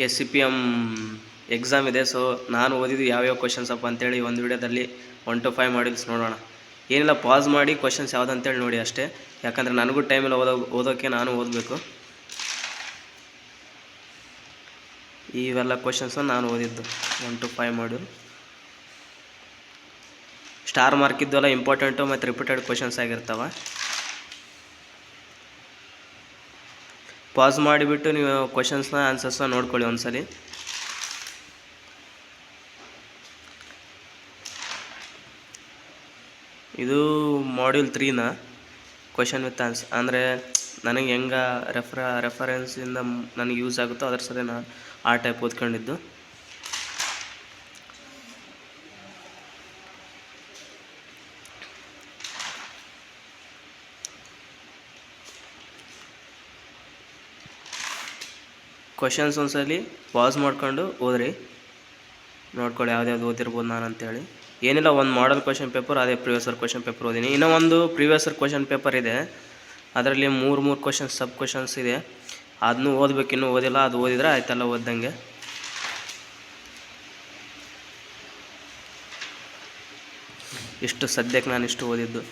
SCPM exam ಇದೆ. So ನಾನು ಓದಿದ್ದು ಯಾವ್ಯಾವ ಕ್ವಶನ್ಸ್ ಅಪ್ಪ ಅಂತೇಳಿ ಒಂದು ವಿಡಿಯೋದಲ್ಲಿ 1 to 5 ಮಾಡ್ಯೂಲ್ಸ್ ನೋಡೋಣ. ಏನಿಲ್ಲ, ಪಾಸ್ ಮಾಡಿ ಕ್ವಶನ್ಸ್ ಯಾವ್ದು ಅಂತೇಳಿ ನೋಡಿ ಅಷ್ಟೇ, ಯಾಕಂದರೆ ನನಗೂ ಟೈಮಿಲ್ಲ ಓದೋಕ್ಕೆ, ನಾನು ಓದಬೇಕು. ಇವೆಲ್ಲ ಕ್ವಶನ್ಸನ್ನು ನಾನು ಓದಿದ್ದು 1 to 5 ಮಾಡ್ಯೂಲ್. ಸ್ಟಾರ್ ಮಾರ್ಕ್ ಇದ್ದೆಲ್ಲ ಇಂಪಾರ್ಟೆಂಟು ಮತ್ತು ರಿಪೀಟೆಡ್ ಕ್ವಶನ್ಸ್ ಆಗಿರ್ತಾವೆ. ಪಾಸ್ ಮಾಡಿಬಿಟ್ಟು ನೀವು ಕ್ವಶನ್ಸ್ನ ಆನ್ಸರ್ಸ್ನ ನೋಡ್ಕೊಳ್ಳಿ ಒಂದ್ಸಲಿ. ಇದು ಮಾಡ್ಯೂಲ್ 3ನ ಕ್ವಶನ್ ವಿತ್ ಆನ್ಸರ್, ಅಂದರೆ ನನಗೆ ಹೆಂಗೆ ರೆಫರೆನ್ಸಿಂದ ನನಗೆ ಯೂಸ್ ಆಗುತ್ತೋ ಅದ್ರ ಸರಿ ನಾನು ಆ ಟೈಪ್ ಓದ್ಕೊಂಡಿದ್ದು. ಕ್ವಶನ್ಸ್ ಒಂದ್ಸಲಿ ಪಾಸ್ ಮಾಡ್ಕೊಂಡು ಓದ್ರಿ, ನೋಡ್ಕೊಳ್ಳಿ ಯಾವ್ದು ಓದಿರ್ಬೋದು ನಾನು ಅಂತೇಳಿ. ಏನಿಲ್ಲ, ಒಂದು ಮಾಡಲ್ ಕ್ವಶನ್ ಪೇಪರ್, ಅದೇ ಪ್ರಿವಿಯಸ್ ಇಯರ್ ಕ್ವಶನ್ ಪೇಪರ್ ಓದಿನಿ. ಇನ್ನೂ ಒಂದು ಪ್ರಿವಿಯಸ್ ಇಯರ್ ಕ್ವಶನ್ ಪೇಪರ್ ಇದೆ, ಅದರಲ್ಲಿ ಮೂರು ಕ್ವಶನ್ಸ್ ಸಬ್ ಕ್ವಶನ್ಸ್ ಇದೆ, ಅದನ್ನು ಓದಬೇಕು. ಇನ್ನೂ ಓದಿಲ್ಲ, ಅದು ಓದಿದ್ರೆ ಆಯ್ತಲ್ಲ ಓದ್ದಂಗೆ. ಇಷ್ಟು ಸದ್ಯಕ್ಕೆ ನಾನು ಇಷ್ಟು ಓದಿದ್ದು.